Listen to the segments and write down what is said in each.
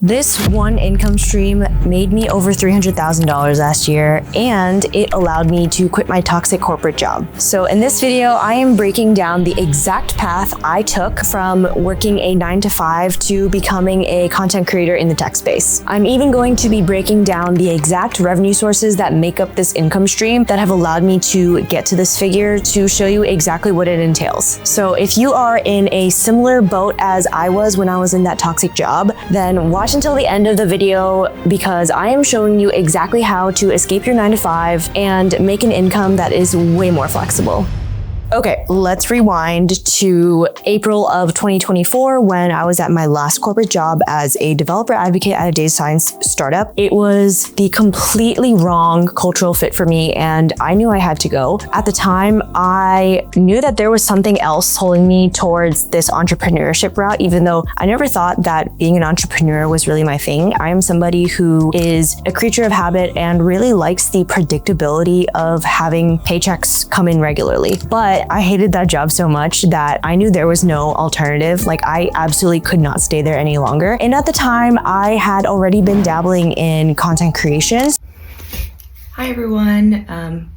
This one income stream made me over $300,000 last year, and it allowed me to quit my toxic corporate job. So in this video, I am breaking down the exact path I took from working a 9-to-5 to becoming a content creator in the tech space. I'm even going to be breaking down the exact revenue sources that make up this income stream that have allowed me to get to this figure to show you exactly what it entails. So if you are in a similar boat as I was when I was in that toxic job, then watch until the end of the video because I am showing you exactly how to escape your 9-to-5 and make an income that is way more flexible. Okay, let's rewind to April of 2024 when I was at my last corporate job as a developer advocate at a data science startup. It was the completely wrong cultural fit for me and I knew I had to go. At the time, I knew that there was something else holding me towards this entrepreneurship route, even though I never thought that being an entrepreneur was really my thing. I am somebody who is a creature of habit and really likes the predictability of having paychecks come in regularly. But I hated that job so much that I knew there was no alternative. Like, I absolutely could not stay there any longer. And at the time, I had already been dabbling in content creation. Hi everyone,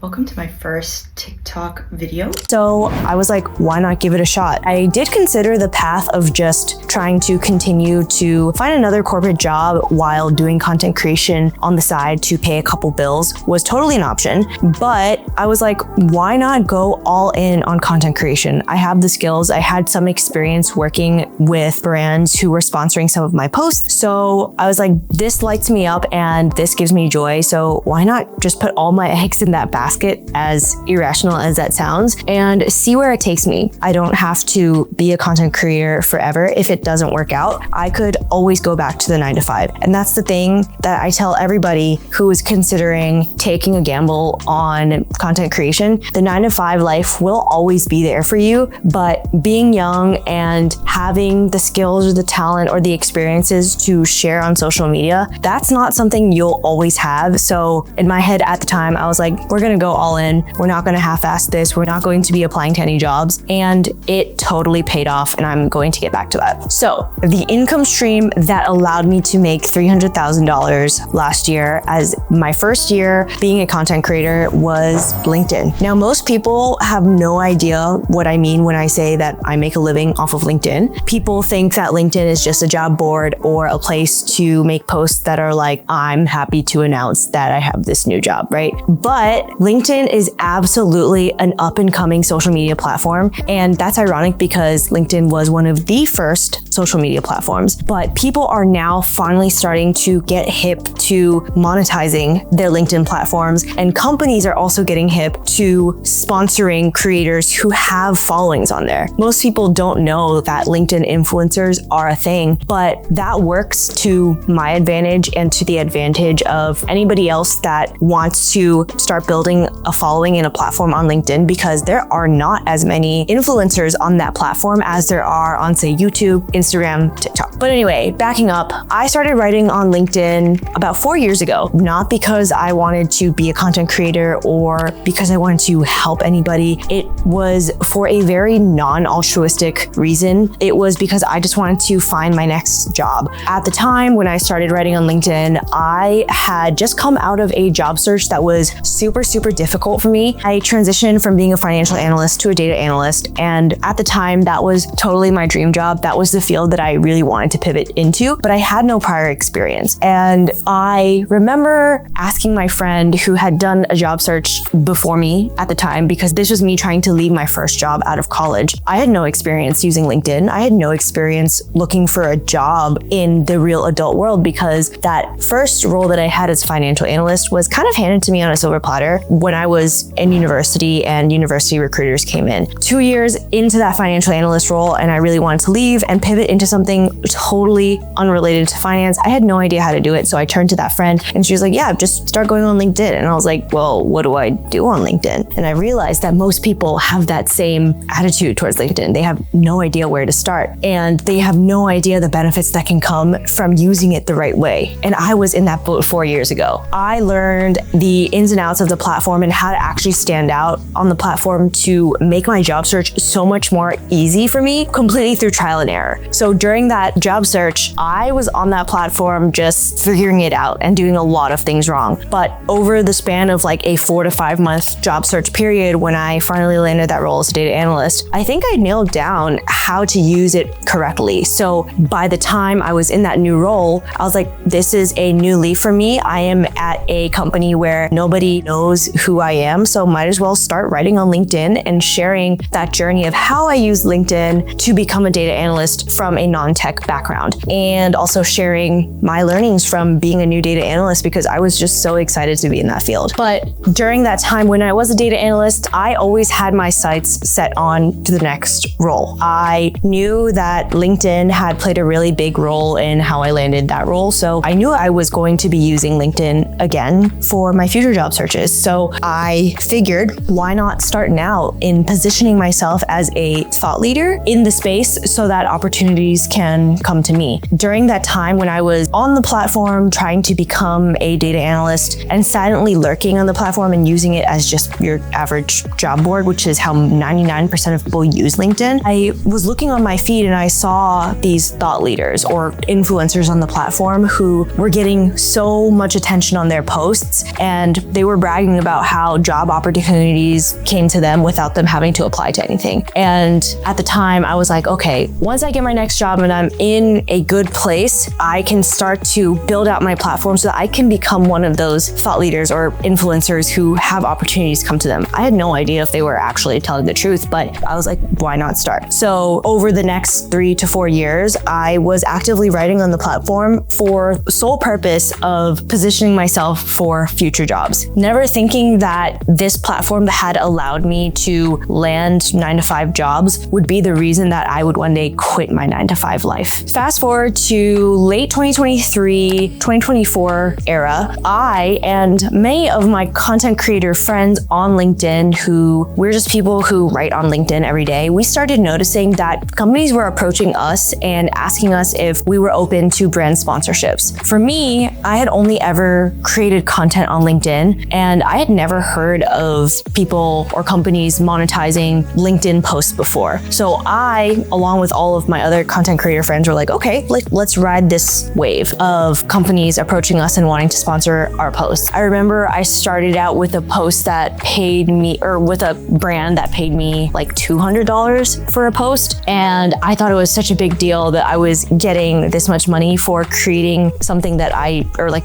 welcome to my first TikTok video. So I was like, why not give it a shot? I did consider the path of just trying to continue to find another corporate job while doing content creation on the side to pay a couple bills was totally an option. But I was like, why not go all in on content creation? I have the skills. I had some experience working with brands who were sponsoring some of my posts. So I was like, this lights me up and this gives me joy. So why not just put all my eggs in that basket, as irrational as that sounds, and see where it takes me. I don't have to be a content creator forever. If it doesn't work out, I could always go back to the 9-to-5. And that's the thing that I tell everybody who is considering taking a gamble on content creation. The 9-to-5 life will always be there for you, but being young and having the skills or the talent or the experiences to share on social media, that's not something you'll always have. So in my head at the time, I was like, we're gonna go all in. We're not gonna half-ass this. We're not going to be applying to any jobs. And it totally paid off, and I'm going to get back to that. So the income stream that allowed me to make $300,000 last year as my first year being a content creator was LinkedIn. Now, most people have no idea what I mean when I say that I make a living off of LinkedIn. People think that LinkedIn is just a job board or a place to make posts that are like, I'm happy to announce that I have this new job, right? But LinkedIn is absolutely an up and coming social media platform. And that's ironic because LinkedIn was one of the first social media platforms, but people are now finally starting to get hip to monetizing their LinkedIn platforms. And companies are also getting hip to sponsoring creators who have followings on there. Most people don't know that LinkedIn influencers are a thing, but that works to my advantage and to the advantage of anybody else that wants to start building a following in a platform on LinkedIn, because there are not as many influencers on that platform as there are on, say, YouTube, Instagram, TikTok. But anyway, backing up, I started writing on LinkedIn about 4 years ago, not because I wanted to be a content creator or because I wanted to help anybody. It was for a very non-altruistic reason. It was because I just wanted to find my next job. At the time when I started writing on LinkedIn, I had just come out of a job search that was super difficult for me. I transitioned from being a financial analyst to a data analyst. And at the time, that was totally my dream job. That was the field that I really wanted to pivot into, but I had no prior experience. And I remember asking my friend who had done a job search before me at the time, because this was me trying to leave my first job out of college. I had no experience using LinkedIn. I had no experience looking for a job in the real adult world, because that first role that I had as financial analyst was kind of handed to me on a silver platter when I was in university and university recruiters came in. 2 years into that financial analyst role, and I really wanted to leave and pivot into something totally unrelated to finance. I had no idea how to do it. So I turned to that friend and she was like, yeah, just start going on LinkedIn. And I was like, well, what do I do on LinkedIn? And I realized that most people have that same attitude towards LinkedIn. They have no idea where to start, and they have no idea the benefits that can come from using it the right way. And I was in that boat 4 years ago. I learned the ins and outs of the platform and how to actually stand out on the platform to make my job search so much more easy for me, completely through trial and error. So during that job search, I was on that platform just figuring it out and doing a lot of things wrong. But over the span of like a 4 to 5 month job search period, when I finally landed that role as a data analyst, I think I nailed down how to use it correctly. So by the time I was in that new role, I was like, this is a new leaf for me. I am at a company where nobody knows who I am, so might as well start writing on LinkedIn and sharing that journey of how I use LinkedIn to become a data analyst from a non-tech background, and also sharing my learnings from being a new data analyst because I was just so excited to be in that field. But during that time when I was a data analyst, I always had my sights set on to the next role. I knew that LinkedIn had played a really big role in how I landed that role, so I knew I was going to be using LinkedIn again for my future job searches. So I figured, why not start now in positioning myself as a thought leader in the space so that opportunities can come to me. During that time when I was on the platform trying to become a data analyst and silently lurking on the platform and using it as just your average job board, which is how 99% of people use LinkedIn, I was looking on my feed and I saw these thought leaders or influencers on the platform who were getting so much attention on their posts, and they were bragging about how job opportunities came to them without them having to apply to anything. And at the time I was like, okay, once I get my next job and I'm in a good place, I can start to build out my platform so that I can become one of those thought leaders or influencers who have opportunities come to them. I had no idea if they were actually telling the truth, but I was like, why not start? So over the next 3 to 4 years, I was actively writing on the platform for sole purpose of positioning myself for future jobs. Never thinking that this platform that had allowed me to land 9 to 5 jobs would be the reason that I would one day quit my 9 to 5 life. Fast forward to late 2023, 2024 era, I and many of my content creator friends on LinkedIn, who we're just people who write on LinkedIn every day, we started noticing that companies were approaching us and asking us if we were open to brand sponsorships. For me, I had only ever created content on LinkedIn, and I had never heard of people or companies monetizing LinkedIn posts before. So I, along with all of my other content creator friends, were like, okay, let's ride this wave of companies approaching us and wanting to sponsor our posts. I remember I started out with a post that paid me, or with a brand that paid me like $200 for a post. And I thought it was such a big deal that I was getting this much money for creating something that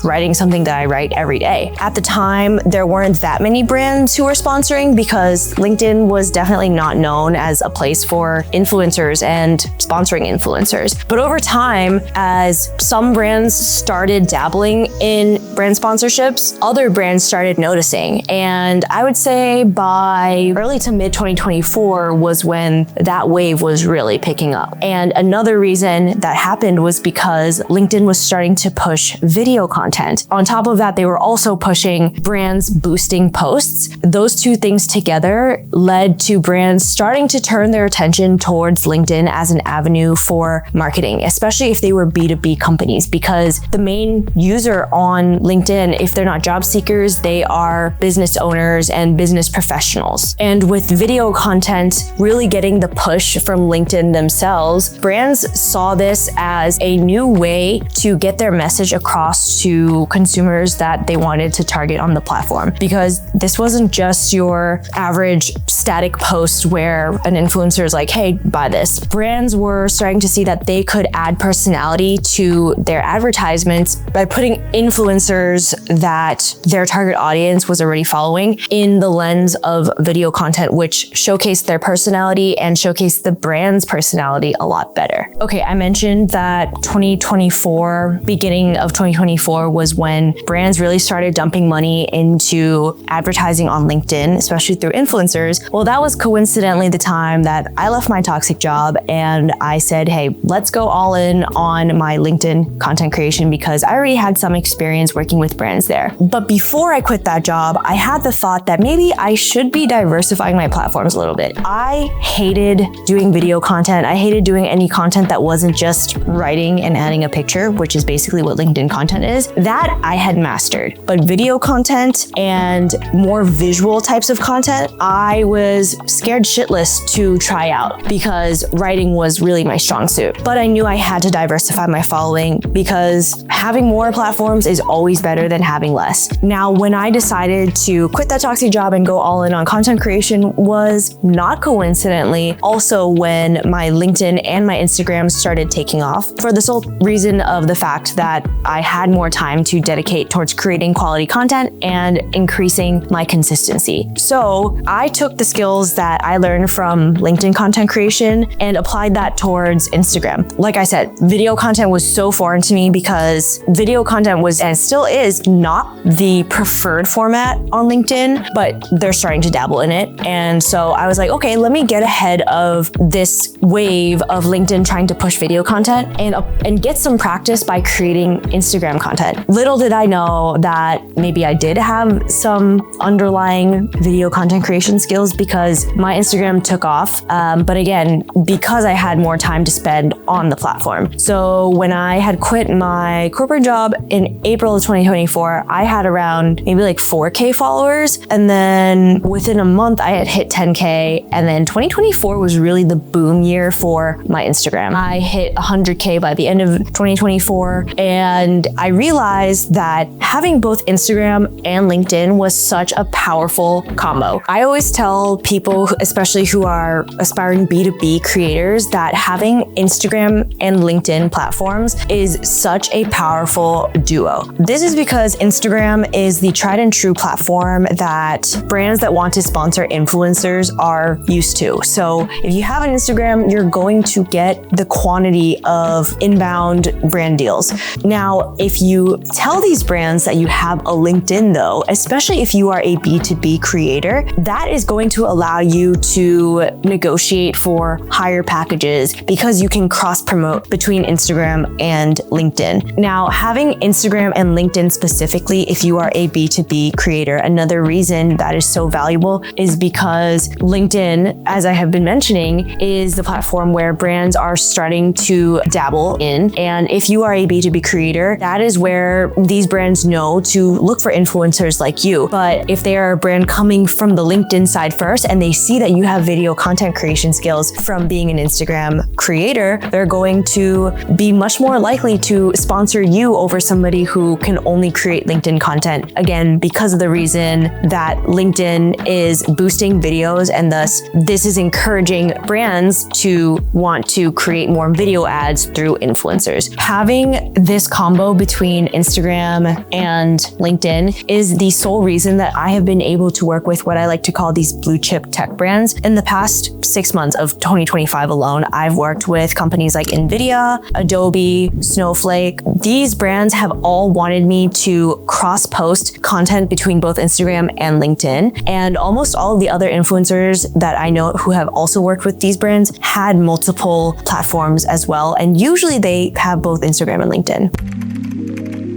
writing something that I write every day. At the time, there weren't that many brands who were sponsoring because LinkedIn was definitely not known as a place for influencers and sponsoring influencers. But over time, as some brands started dabbling in brand sponsorships, other brands started noticing. And I would say by early to mid 2024 was when that wave was really picking up. And another reason that happened was because LinkedIn was starting to push video content. On top of that, they were also pushing brands boosting posts. Those two things together led to brands starting to turn their attention towards LinkedIn as an avenue for marketing, especially if they were B2B companies, because the main user on LinkedIn, if they're not job seekers, they are business owners and business professionals. And with video content really getting the push from LinkedIn themselves, brands saw this as a new way to get their message across to consumers that they wanted to target on the platform. Because this wasn't just your average static post where an influencer is like, hey, buy this. Brands were starting to see that they could add personality to their advertisements by putting influencers that their target audience was already following in the lens of video content, which showcased their personality and showcased the brand's personality a lot better. Okay, I mentioned that 2024, beginning of 2024 was when brands really started dumping money into advertising on LinkedIn, especially through influencers. Well, that was coincidentally the time that I left my toxic job and I said, hey, let's go all in on my LinkedIn content creation because I already had some experience working with brands there. But before I quit that job, I had the thought that maybe I should be diversifying my platforms a little bit. I hated doing video content. I hated doing any content that wasn't just writing and adding a picture, which is basically what LinkedIn content is. That I had mastered. But video content and more visual types of content, I was scared shitless to try out because writing was really my strong suit. But I knew I had to diversify my following because having more platforms is always better than having less. Now, when I decided to quit that toxic job and go all in on content creation was not coincidentally also when my LinkedIn and my Instagram started taking off, for the sole reason of the fact that I had more time to dedicate towards creating quality content and increasing my consistency. So I took the skills that I learned from LinkedIn content creation and applied that towards Instagram. Like I said, video content was so foreign to me because video content was and still is not the preferred format on LinkedIn, but they're starting to dabble in it. And so I was like, okay, let me get ahead of this wave of LinkedIn trying to push video content and get some practice by creating Instagram content. Little did I know that maybe I did have some underlying video content creation skills because my Instagram took off. But again, because I had more time to spend on the platform. So when I had quit my corporate job in April of 2024, I had around maybe like 4K followers. And then within a month, I had hit 10K. And then 2024 was really the boom year for my Instagram. I hit 100K by the end of 2024. And I realized that having both Instagram and LinkedIn was such a powerful combo. I always tell people, especially who are aspiring B2B creators, that having Instagram and LinkedIn platforms is such a powerful duo. This is because Instagram is the tried and true platform that brands that want to sponsor influencers are used to. So if you have an Instagram, you're going to get the quantity of inbound brand deals. Now, if you tell these brands that you have a LinkedIn though, especially if you are a B2B creator, that is going to allow you to negotiate for higher packages because you can cross promote between Instagram and LinkedIn. Now, having Instagram and LinkedIn specifically, if you are a B2B creator, another reason that is so valuable is because LinkedIn, as I have been mentioning, is the platform where brands are starting to dabble in. And if you are a B2B creator, that is where these brands know to look for influencers like you. But if they are a brand coming from the LinkedIn side first and they see that you have video content creation skills from being an Instagram creator, they're going to be much more likely to sponsor you over somebody who can only create LinkedIn content. Again, because of the reason that LinkedIn is boosting videos, and thus this is encouraging brands to want to create more video ads through influencers. Having this combo between Instagram and LinkedIn is the sole reason that I have been able to work with what I like to call these blue chip tech brands. In the past 6 months of 2025 alone, I've worked with companies like NVIDIA, Adobe, Snowflake. These brands have all wanted me to cross-post content between both Instagram and LinkedIn. And almost all of the other influencers that I know who have also worked with these brands had multiple platforms as well. And usually they have both Instagram and LinkedIn.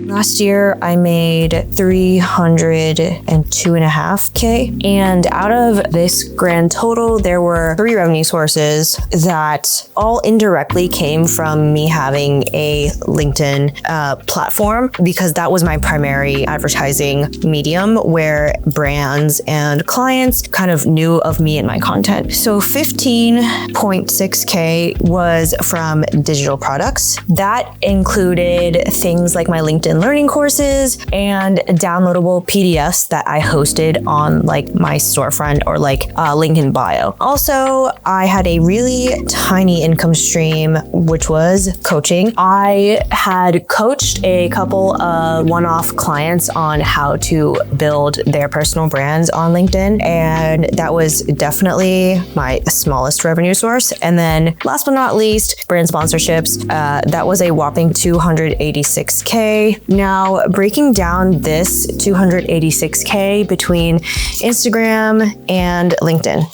Last year, I made $302.5K. And out of this grand total, there were 3 revenue sources that all indirectly came from me having a LinkedIn platform, because that was my primary advertising medium where brands and clients kind of knew of me and my content. So 15.6K was from digital products. That included things like my LinkedIn learning courses and downloadable PDFs that I hosted on like my storefront or like link in bio. Also, I had a really tiny income stream, which was coaching. I had coached a couple of one-off clients on how to build their personal brands on LinkedIn, and that was definitely my smallest revenue source. And then last but not least, brand sponsorships. That was a whopping 286K. Now, breaking down this 286K between Instagram and LinkedIn.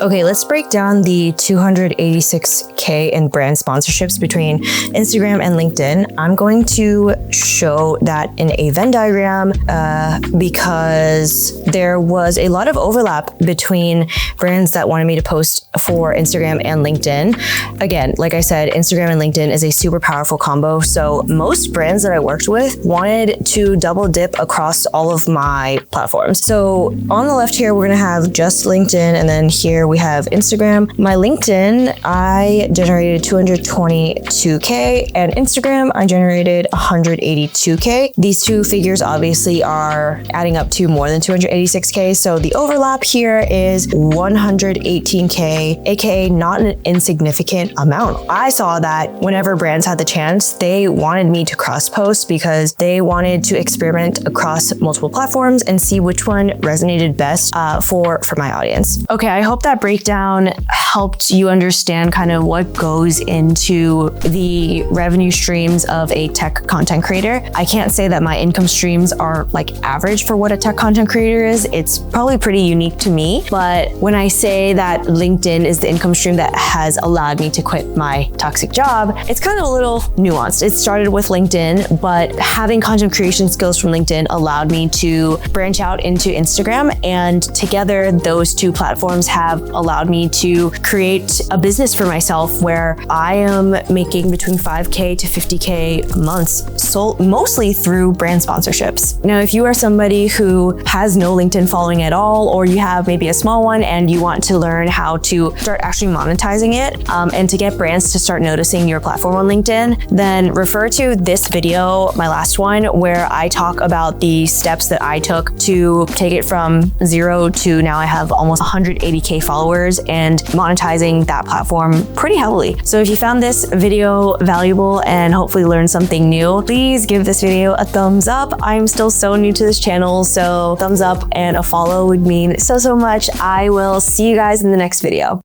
Okay, let's break down the 286K in brand sponsorships between Instagram and LinkedIn. I'm going to show that in a Venn diagram because there was a lot of overlap between brands that wanted me to post for Instagram and LinkedIn. Again, like I said, Instagram and LinkedIn is a super powerful combo. So most brands that I worked with wanted to double dip across all of my platforms. So on the left here, we're gonna have just LinkedIn, and then here we have Instagram. My LinkedIn, I generated 222K, and Instagram, I generated 182K. These two figures obviously are adding up to more than 286K. So the overlap here is 118K, aka not an insignificant amount. I saw that whenever brands had the chance, they wanted me to cross post because they wanted to experiment across multiple platforms and see which one resonated best for my audience. Okay, I hope that breakdown helped you understand kind of what goes into the revenue streams of a tech content creator. I can't say that my income streams are like average for what a tech content creator is. It's probably pretty unique to me, but when I say that LinkedIn is the income stream that has allowed me to quit my toxic job, it's kind of a little nuanced. It started with LinkedIn, but having content creation skills from LinkedIn allowed me to branch out into Instagram, and together those two platforms have allowed me to create a business for myself where I am making between 5K to 50K months, sold mostly through brand sponsorships. Now, if you are somebody who has no LinkedIn following at all, or you have maybe a small one and you want to learn how to start actually monetizing it and to get brands to start noticing your platform on LinkedIn, then refer to this video, my last one, where I talk about the steps that I took to take it from 0 to now I have almost 180K followers and monetizing that platform pretty heavily. So if you found this video valuable and hopefully learned something new, please give this video a thumbs up. I'm still so new to this channel, so thumbs up and a follow would mean so much. I will see you guys in the next video.